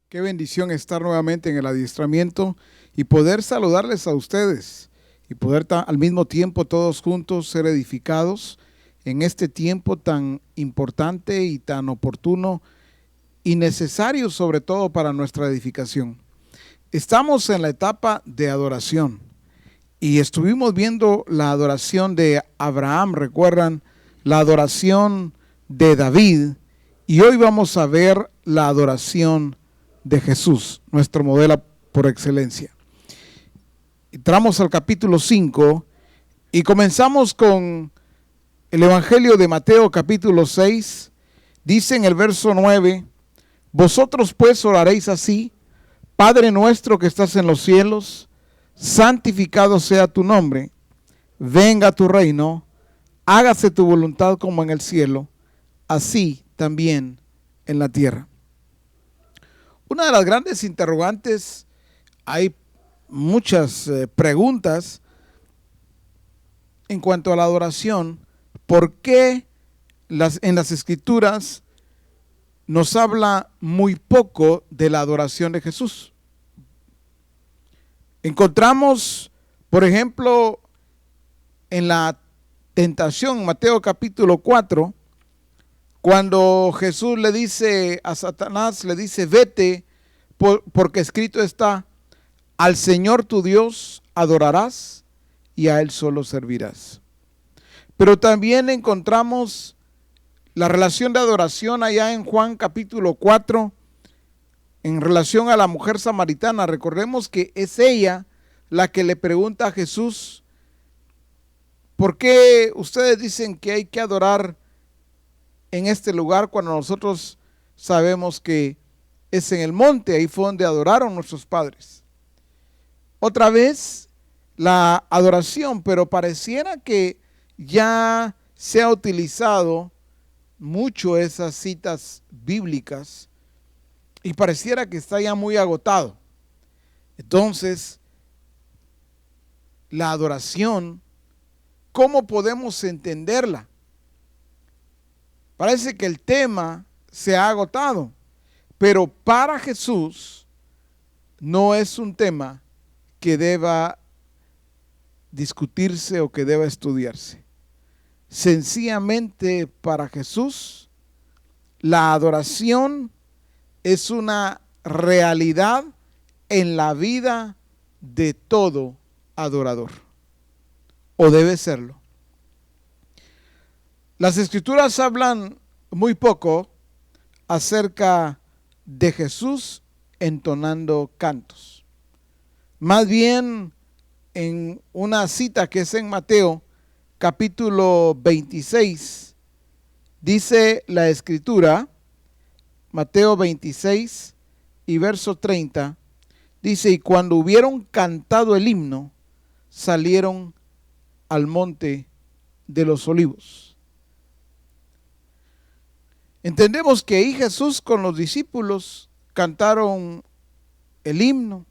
Qué bendición estar nuevamente en el adiestramiento y poder saludarles a ustedes y poder al mismo tiempo todos juntos ser edificados en este tiempo tan importante y tan oportuno y necesario sobre todo para nuestra edificación. Estamos en la etapa de adoración y estuvimos viendo la adoración de Abraham, recuerdan, la adoración de David, y hoy vamos a ver la adoración de Jesús, nuestro modelo por excelencia. Entramos al capítulo 5 y comenzamos con el Evangelio de Mateo capítulo 6. Dice en el verso 9: vosotros pues oraréis así: Padre nuestro que estás en los cielos, santificado sea tu nombre, venga tu reino, hágase tu voluntad como en el cielo, así también en la tierra. Una de las grandes interrogantes, hay muchas preguntas en cuanto a la adoración. ¿Por qué en las Escrituras nos habla muy poco de la adoración de Jesús? Encontramos, por ejemplo, en la tentación, Mateo capítulo 4, cuando Jesús le dice a Satanás, le dice: vete, porque escrito está, al Señor tu Dios adorarás y a Él solo servirás. Pero también encontramos la relación de adoración allá en Juan capítulo 4, en relación a la mujer samaritana. Recordemos que es ella la que le pregunta a Jesús: ¿por qué ustedes dicen que hay que adorar en este lugar cuando nosotros sabemos que es en el monte? Ahí fue donde adoraron nuestros padres. Otra vez la adoración, pero pareciera que ya se ha utilizado mucho esas citas bíblicas y pareciera que está ya muy agotado. Entonces, la adoración, ¿cómo podemos entenderla? Parece que el tema se ha agotado, pero para Jesús no es un tema que deba discutirse o que deba estudiarse. Sencillamente para Jesús la adoración es una realidad en la vida de todo adorador, o debe serlo. Las Escrituras hablan muy poco acerca de Jesús entonando cantos. Más bien, en una cita que es en Mateo capítulo 26, dice la Escritura, Mateo 26 y verso 30, dice: y cuando hubieron cantado el himno, salieron al monte de los olivos. Entendemos que ahí Jesús con los discípulos cantaron el himno.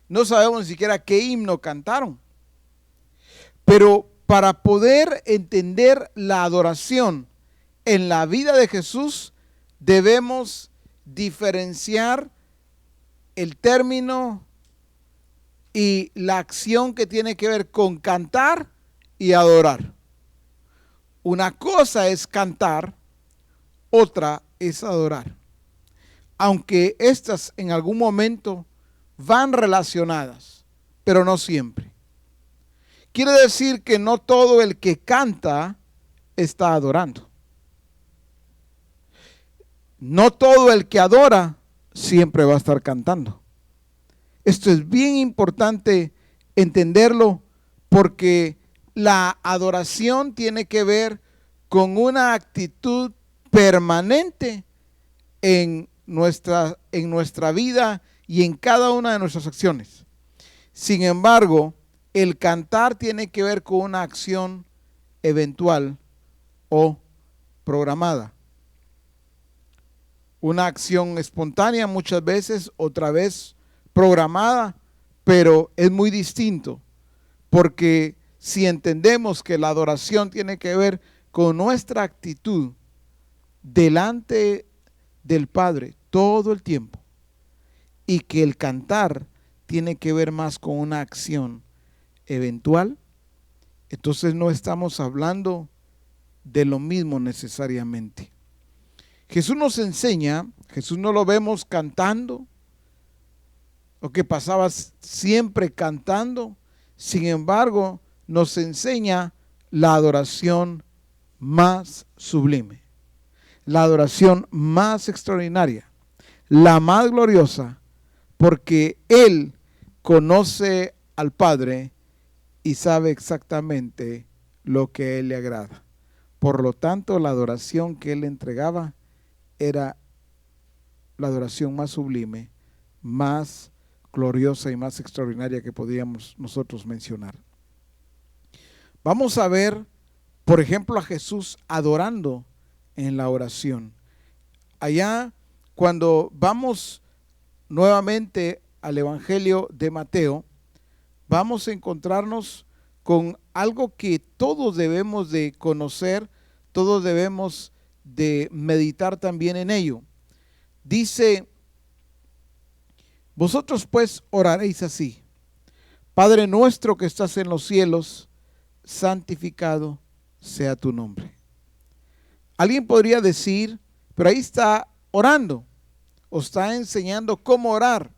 No sabemos ni siquiera qué himno cantaron. Pero para poder entender la adoración en la vida de Jesús, debemos diferenciar el término y la acción que tiene que ver con cantar y adorar. Una cosa es cantar, otra es adorar. Aunque estas en algún momento van relacionadas, pero no siempre. Quiere decir que no todo el que canta está adorando. No todo el que adora siempre va a estar cantando. Esto es bien importante entenderlo, porque la adoración tiene que ver con una actitud permanente en nuestra vida y en cada una de nuestras acciones. Sin embargo, el cantar tiene que ver con una acción eventual o programada. Una acción espontánea muchas veces, otra vez programada, pero es muy distinto, porque si entendemos que la adoración tiene que ver con nuestra actitud delante del Padre todo el tiempo y que el cantar tiene que ver más con una acción eventual, entonces no estamos hablando de lo mismo necesariamente. Jesús nos enseña, Jesús no lo vemos cantando, o que pasaba siempre cantando, sin embargo, nos enseña la adoración más sublime, la adoración más extraordinaria, la más gloriosa, porque Él conoce al Padre y sabe exactamente lo que a Él le agrada. Por lo tanto, la adoración que Él entregaba era la adoración más sublime, más gloriosa y más extraordinaria que podríamos nosotros mencionar. Vamos a ver, por ejemplo, a Jesús adorando en la oración. Allá, cuando vamos nuevamente al Evangelio de Mateo, vamos a encontrarnos con algo que todos debemos de conocer, todos debemos de meditar también en ello. Dice: vosotros pues oraréis así: Padre nuestro que estás en los cielos, santificado sea tu nombre. Alguien podría decir, pero ahí está orando, o está enseñando cómo orar,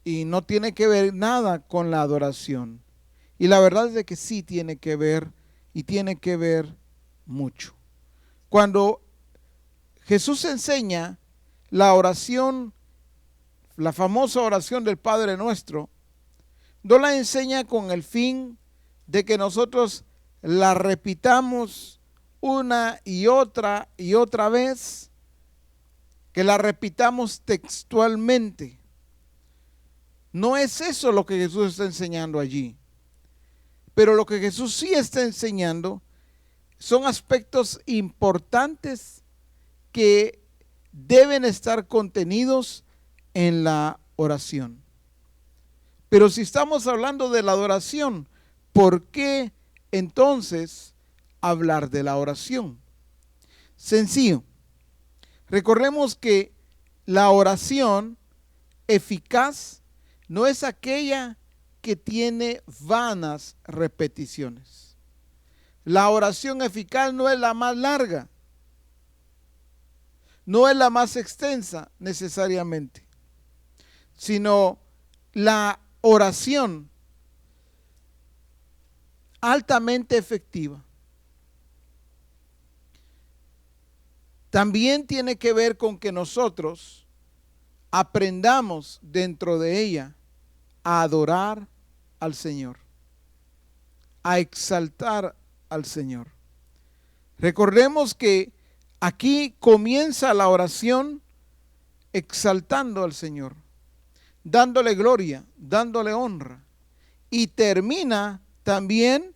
y no tiene que ver nada con la adoración. Y la verdad es de que sí tiene que ver, y tiene que ver mucho. Cuando Jesús enseña la oración, la famosa oración del Padre Nuestro, no la enseña con el fin de que nosotros la repitamos una y otra vez, que la repitamos textualmente. No es eso lo que Jesús está enseñando allí. Pero lo que Jesús sí está enseñando son aspectos importantes que deben estar contenidos en la oración. Pero si estamos hablando de la adoración, ¿por qué entonces hablar de la oración? Sencillo. Recordemos que la oración eficaz no es aquella que tiene vanas repeticiones. La oración eficaz no es la más larga, no es la más extensa necesariamente, sino la oración altamente efectiva también tiene que ver con que nosotros aprendamos dentro de ella a adorar al Señor, a exaltar al Señor. Recordemos que aquí comienza la oración exaltando al Señor, dándole gloria, dándole honra, y termina también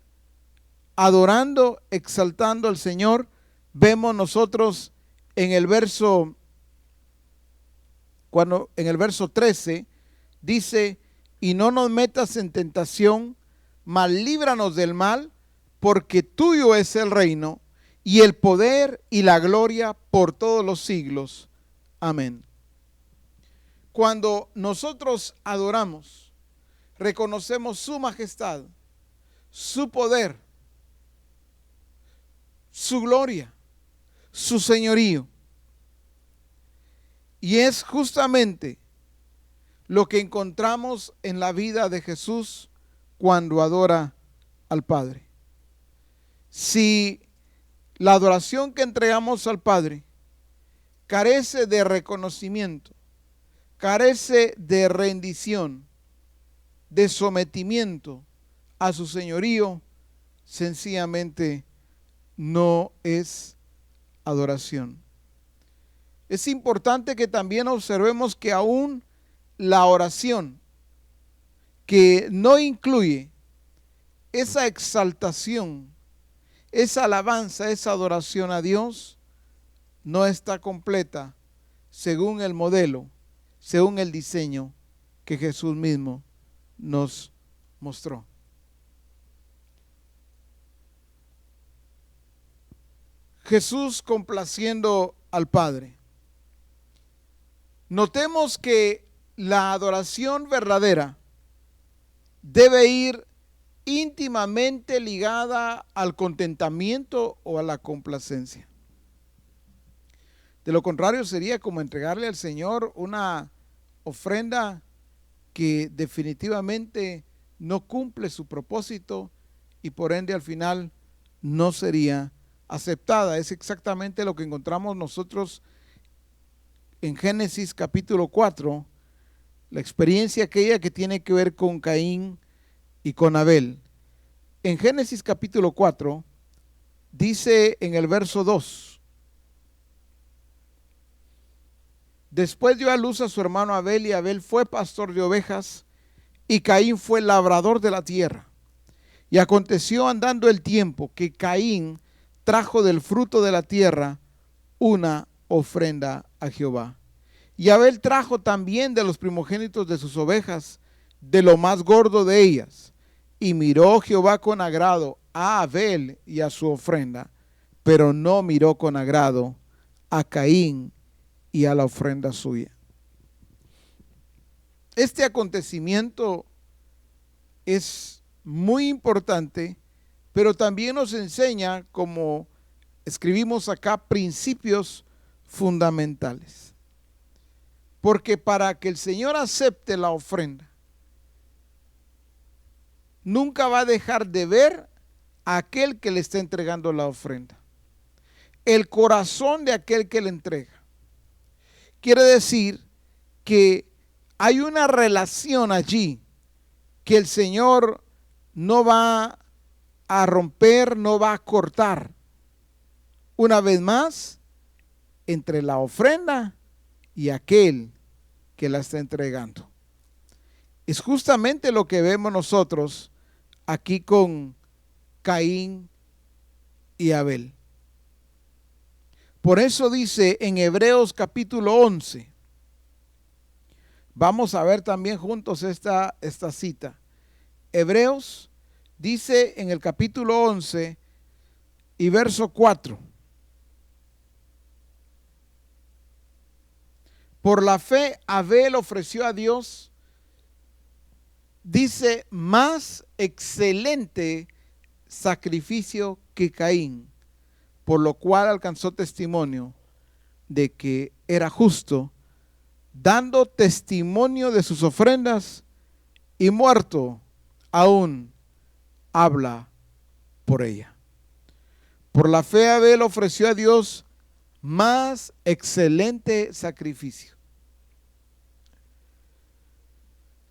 adorando, exaltando al Señor. Vemos nosotros en el verso, cuando en el verso 13 dice: y no nos metas en tentación, mas líbranos del mal, porque tuyo es el reino y el poder y la gloria por todos los siglos. Amén. Cuando nosotros adoramos, reconocemos su majestad, su poder, su gloria, su señorío. Y es justamente lo que encontramos en la vida de Jesús cuando adora al Padre. Si la adoración que entregamos al Padre carece de reconocimiento, carece de rendición, de sometimiento a su señorío, sencillamente no es adoración. Es importante que también observemos que aún la oración que no incluye esa exaltación, esa alabanza, esa adoración a Dios, no está completa según el modelo, según el diseño que Jesús mismo nos mostró. Jesús complaciendo al Padre Notemos que la adoración verdadera debe ir íntimamente ligada al contentamiento o a la complacencia. De lo contrario, sería como entregarle al Señor una ofrenda que definitivamente no cumple su propósito y por ende al final no sería aceptada. Es exactamente lo que encontramos nosotros en Génesis capítulo 4, la experiencia aquella que tiene que ver con Caín y con Abel. En Génesis capítulo 4 dice en el verso 2: después dio a luz a su hermano Abel, y Abel fue pastor de ovejas, y Caín fue labrador de la tierra. Y aconteció andando el tiempo que Caín trajo del fruto de la tierra una ofrenda a Jehová. Y Abel trajo también de los primogénitos de sus ovejas, de lo más gordo de ellas. Y miró Jehová con agrado a Abel y a su ofrenda, pero no miró con agrado a Caín y a la ofrenda suya. Este acontecimiento es muy importante, pero también nos enseña, como escribimos acá, principios fundamentales. Porque para que el Señor acepte la ofrenda, nunca va a dejar de ver a aquel que le está entregando la ofrenda. El corazón de aquel que le entrega. Quiere decir que hay una relación allí que el Señor no va a romper, no va a cortar. Una vez más, entre la ofrenda y aquel que la está entregando. Es justamente lo que vemos nosotros aquí con Caín y Abel. Por eso dice en Hebreos capítulo 11, vamos a ver también juntos esta cita. Hebreos dice en el capítulo 11 y verso 4: por la fe Abel ofreció a Dios, dice, más excelente sacrificio que Caín, por lo cual alcanzó testimonio de que era justo, dando testimonio de sus ofrendas, y muerto aún habla por ella. Por la fe Abel ofreció a Dios más excelente sacrificio.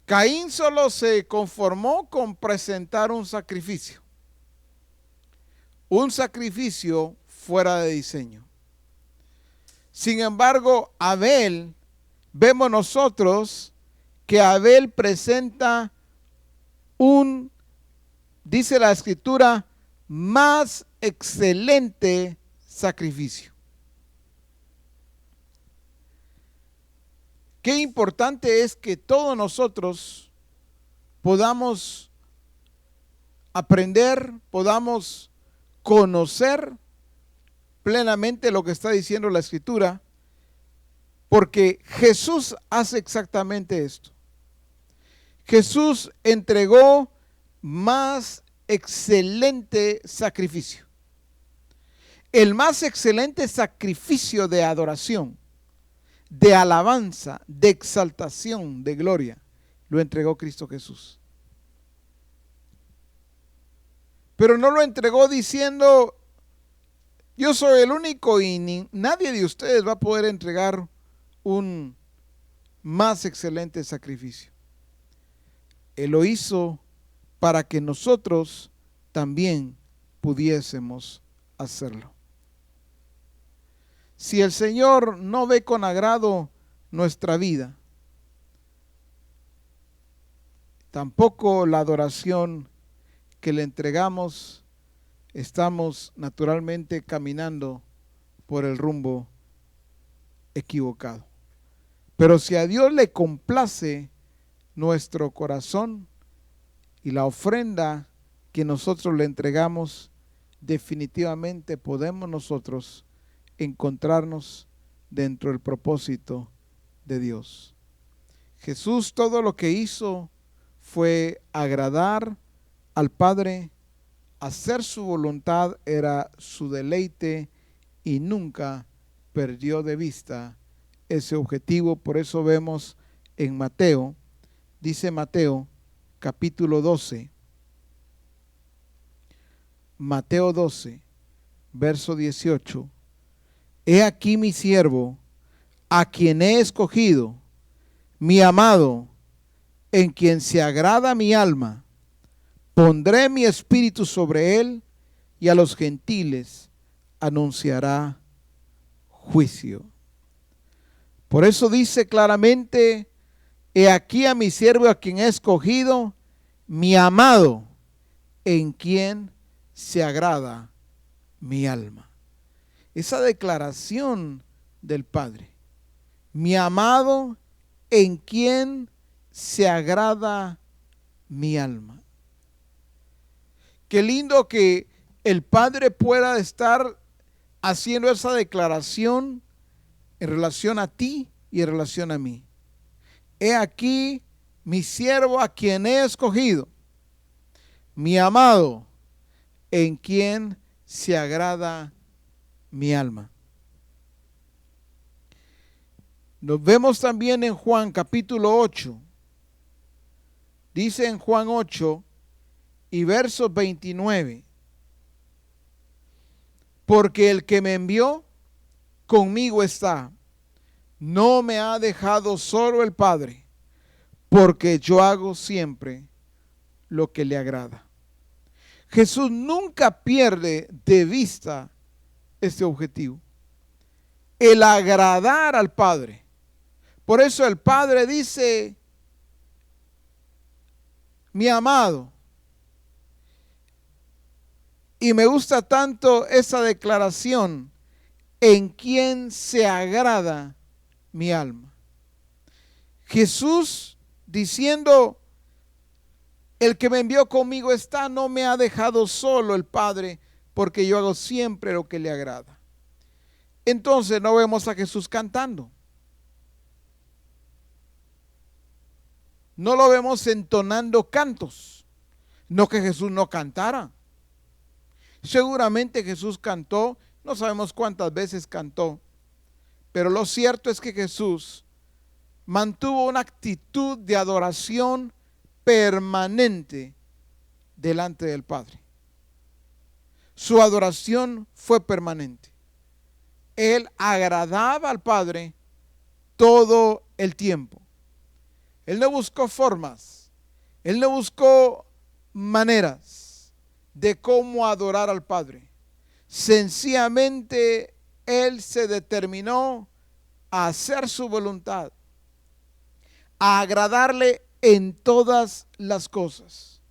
Caín solo se conformó con presentar un sacrificio fuera de diseño. Sin embargo, Abel, vemos nosotros que Abel presenta dice la Escritura, más excelente sacrificio. Qué importante es que todos nosotros podamos aprender, podamos conocer plenamente lo que está diciendo la Escritura, porque Jesús hace exactamente esto. Jesús entregó más excelente sacrificio. El más excelente sacrificio de adoración, de alabanza, de exaltación, de gloria, lo entregó Cristo Jesús. Pero no lo entregó diciendo, yo soy el único y nadie de ustedes va a poder entregar un más excelente sacrificio. Él lo hizo para que nosotros también pudiésemos hacerlo. Si el Señor no ve con agrado nuestra vida, tampoco la adoración que le entregamos, estamos naturalmente caminando por el rumbo equivocado. Pero si a Dios le complace nuestro corazón y la ofrenda que nosotros le entregamos, definitivamente podemos nosotros encontrarnos dentro del propósito de Dios. Jesús todo lo que hizo fue agradar al Padre, hacer su voluntad era su deleite y nunca perdió de vista ese objetivo. Por eso vemos en Mateo, dice Mateo capítulo 12, Mateo 12, verso 18. He aquí mi siervo, a quien he escogido, mi amado, en quien se agrada mi alma. Pondré mi espíritu sobre él, y a los gentiles anunciará juicio. Por eso dice claramente, he aquí a mi siervo, a quien he escogido, mi amado, en quien se agrada mi alma. Esa declaración del Padre, mi amado, en quien se agrada mi alma. Qué lindo que el Padre pueda estar haciendo esa declaración en relación a ti y en relación a mí. He aquí mi siervo, a quien he escogido, mi amado, en quien se agrada mi alma. Nos vemos también en Juan capítulo 8. Dice en Juan 8 y verso 29. Porque el que me envió conmigo está. No me ha dejado solo el Padre, porque yo hago siempre lo que le agrada. Jesús nunca pierde de vista este objetivo, el agradar al Padre. Por eso el Padre dice, mi amado. Y me gusta tanto esa declaración, en quien se agrada mi alma. Jesús diciendo, el que me envió conmigo está, no me ha dejado solo el Padre, porque yo hago siempre lo que le agrada. Entonces no vemos a Jesús cantando. No lo vemos entonando cantos. No que Jesús no cantara. Seguramente Jesús cantó, no sabemos cuántas veces cantó, pero lo cierto es que Jesús mantuvo una actitud de adoración permanente delante del Padre. Su adoración fue permanente. Él agradaba al Padre todo el tiempo. Él no buscó formas, él no buscó maneras de cómo adorar al Padre. Sencillamente él se determinó a hacer su voluntad, a agradarle en todas las cosas.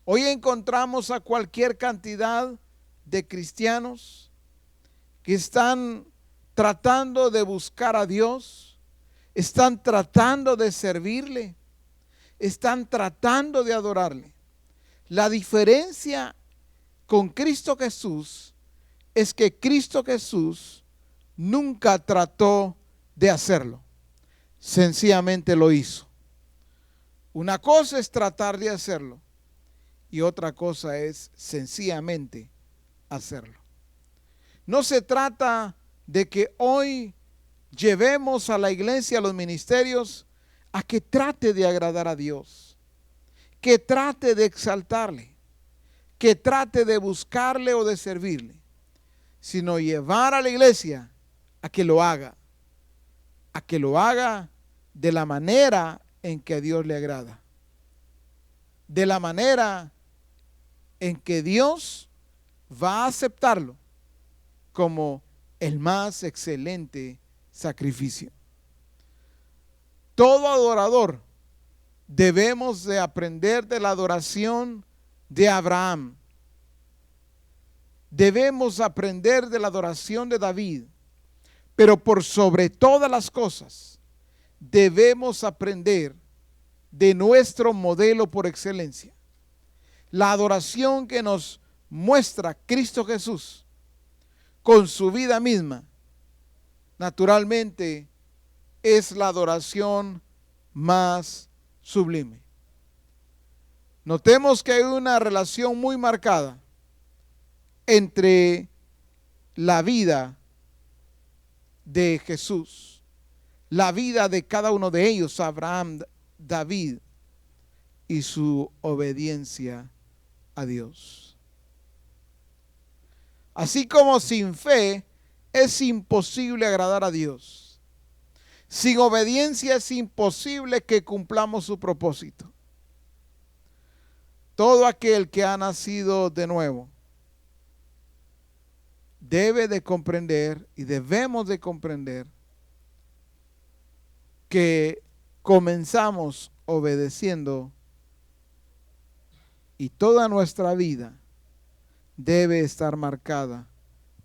Hoy encontramos a cualquier cantidad de cristianos que están tratando de buscar a Dios, están tratando de servirle, están tratando de adorarle. La diferencia con Cristo Jesús es que Cristo Jesús nunca trató de hacerlo, sencillamente lo hizo. Una cosa es tratar de hacerlo y otra cosa es sencillamente hacerlo. No se trata de que hoy llevemos a la iglesia, a los ministerios, a que trate de agradar a Dios, que trate de exaltarle, que trate de buscarle o de servirle, sino llevar a la iglesia a que lo haga de la manera en que a Dios le agrada, de la manera en que Dios va a aceptarlo como el más excelente sacrificio. Todo adorador debemos de aprender de la adoración de Abraham. Debemos aprender de la adoración de David, pero por sobre todas las cosas debemos aprender de nuestro modelo por excelencia, la adoración que nos muestra Cristo Jesús con su vida misma. Naturalmente, es la adoración más sublime. Notemos que hay una relación muy marcada entre la vida de Jesús, la vida de cada uno de ellos, Abraham, David, y su obediencia a Dios. Así como sin fe es imposible agradar a Dios, sin obediencia es imposible que cumplamos su propósito. Todo aquel que ha nacido de nuevo debe de comprender y debemos de comprender que comenzamos obedeciendo y toda nuestra vida debe estar marcada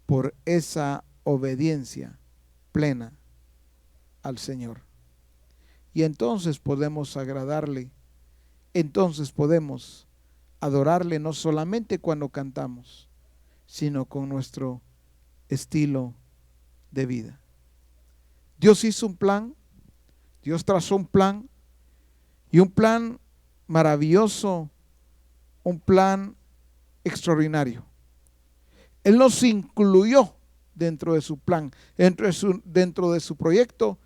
por esa obediencia plena al Señor. Y entonces podemos agradarle, entonces podemos adorarle no solamente cuando cantamos, sino con nuestro estilo de vida. Dios hizo un plan, Dios trazó un plan, y un plan maravilloso, un plan extraordinario. Él nos incluyó dentro de su plan, dentro de su proyecto.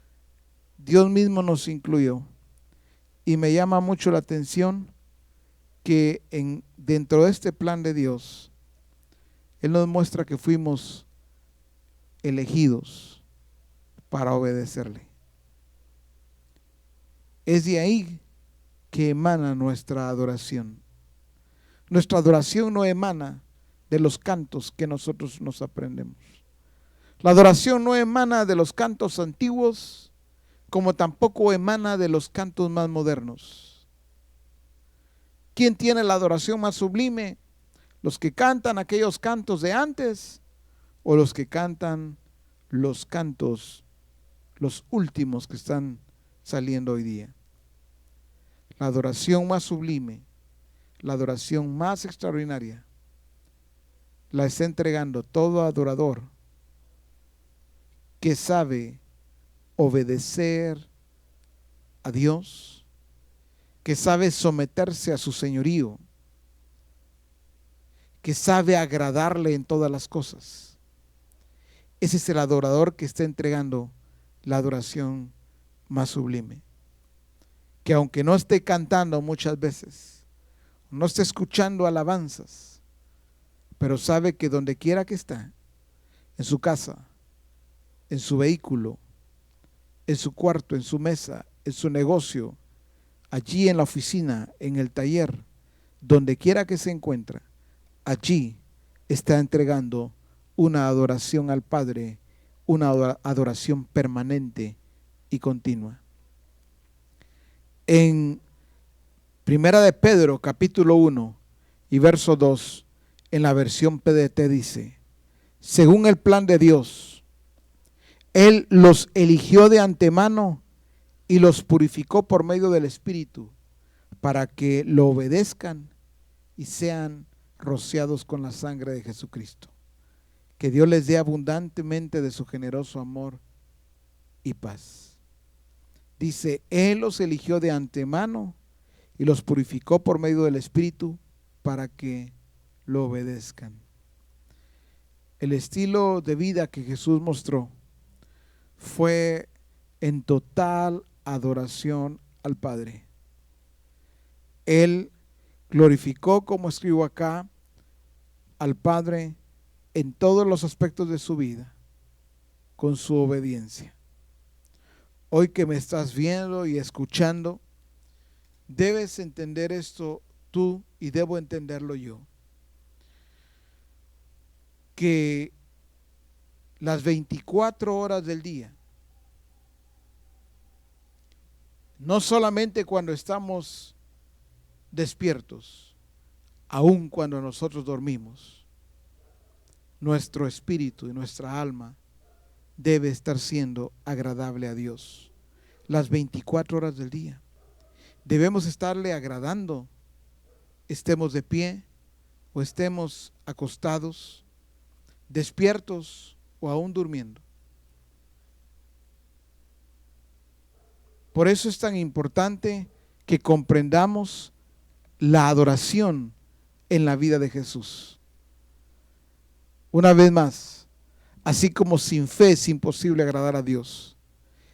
Dios mismo nos incluyó. Y me llama mucho la atención que dentro de este plan de Dios, Él nos muestra que fuimos elegidos para obedecerle. Es de ahí que emana nuestra adoración. Nuestra adoración no emana de los cantos que nosotros nos aprendemos. La adoración no emana de los cantos antiguos, como tampoco emana de los cantos más modernos. ¿Quién tiene la adoración más sublime? ¿Los que cantan aquellos cantos de antes o los que cantan los cantos, los últimos que están saliendo hoy día? La adoración más sublime, la adoración más extraordinaria, la está entregando todo adorador que sabe obedecer a Dios, que sabe someterse a su señorío, que sabe agradarle en todas las cosas. Ese es el adorador que está entregando la adoración más sublime. Que aunque no esté cantando muchas veces, no esté escuchando alabanzas, pero sabe que donde quiera que está, en su casa, en su vehículo, en su cuarto, en su mesa, en su negocio, allí en la oficina, en el taller, donde quiera que se encuentre, allí está entregando una adoración al Padre, una adoración permanente y continua. En Primera de Pedro, capítulo 1 y verso 2, en la versión PDT dice: según el plan de Dios, Él los eligió de antemano y los purificó por medio del Espíritu para que lo obedezcan y sean rociados con la sangre de Jesucristo. Que Dios les dé abundantemente de su generoso amor y paz. Dice, Él los eligió de antemano y los purificó por medio del Espíritu para que lo obedezcan. El estilo de vida que Jesús mostró fue en total adoración al Padre. Él glorificó, como escribo acá, al Padre en todos los aspectos de su vida, con su obediencia. Hoy que me estás viendo y escuchando, debes entender esto tú y debo entenderlo yo. Que las 24 horas del día, no solamente cuando estamos despiertos, aun cuando nosotros dormimos, nuestro espíritu y nuestra alma debe estar siendo agradable a Dios. Las 24 horas del día debemos estarle agradando, estemos de pie o estemos acostados, despiertos o aún durmiendo. Por eso es tan importante que comprendamos la adoración en la vida de Jesús. Una vez más, así como sin fe es imposible agradar a Dios,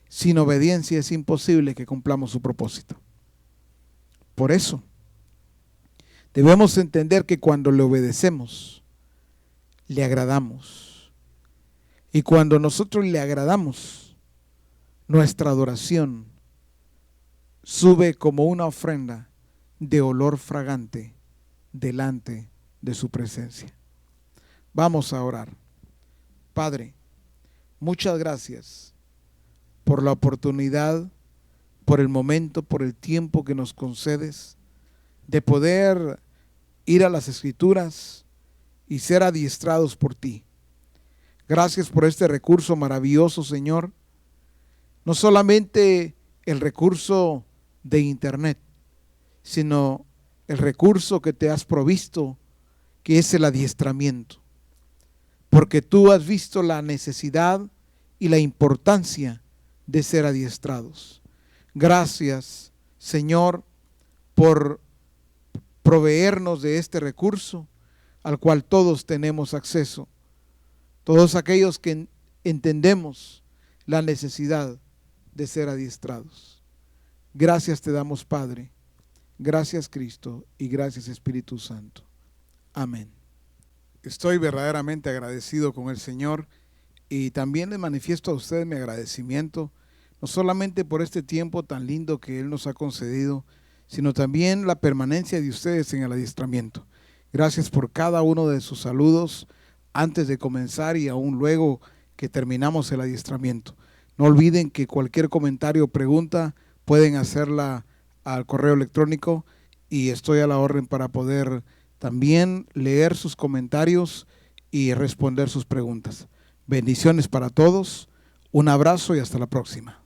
sin obediencia es imposible que cumplamos su propósito. Por eso, debemos entender que cuando le obedecemos, le agradamos. Y cuando nosotros le agradamos, nuestra adoración sube como una ofrenda de olor fragante delante de su presencia. Vamos a orar. Padre, muchas gracias por la oportunidad, por el momento, por el tiempo que nos concedes de poder ir a las Escrituras y ser adiestrados por ti. Gracias por este recurso maravilloso, Señor. No solamente el recurso de internet, sino el recurso que te has provisto, que es el adiestramiento. Porque tú has visto la necesidad y la importancia de ser adiestrados. Gracias, Señor, por proveernos de este recurso al cual todos tenemos acceso. Todos aquellos que entendemos la necesidad de ser adiestrados. Gracias te damos, Padre. Gracias, Cristo, y gracias, Espíritu Santo. Amén. Estoy verdaderamente agradecido con el Señor y también le manifiesto a ustedes mi agradecimiento, no solamente por este tiempo tan lindo que Él nos ha concedido, sino también la permanencia de ustedes en el adiestramiento. Gracias por cada uno de sus saludos antes de comenzar y aún luego que terminamos el adiestramiento. No olviden que cualquier comentario o pregunta pueden hacerla al correo electrónico y estoy a la orden para poder también leer sus comentarios y responder sus preguntas. Bendiciones para todos, un abrazo y hasta la próxima.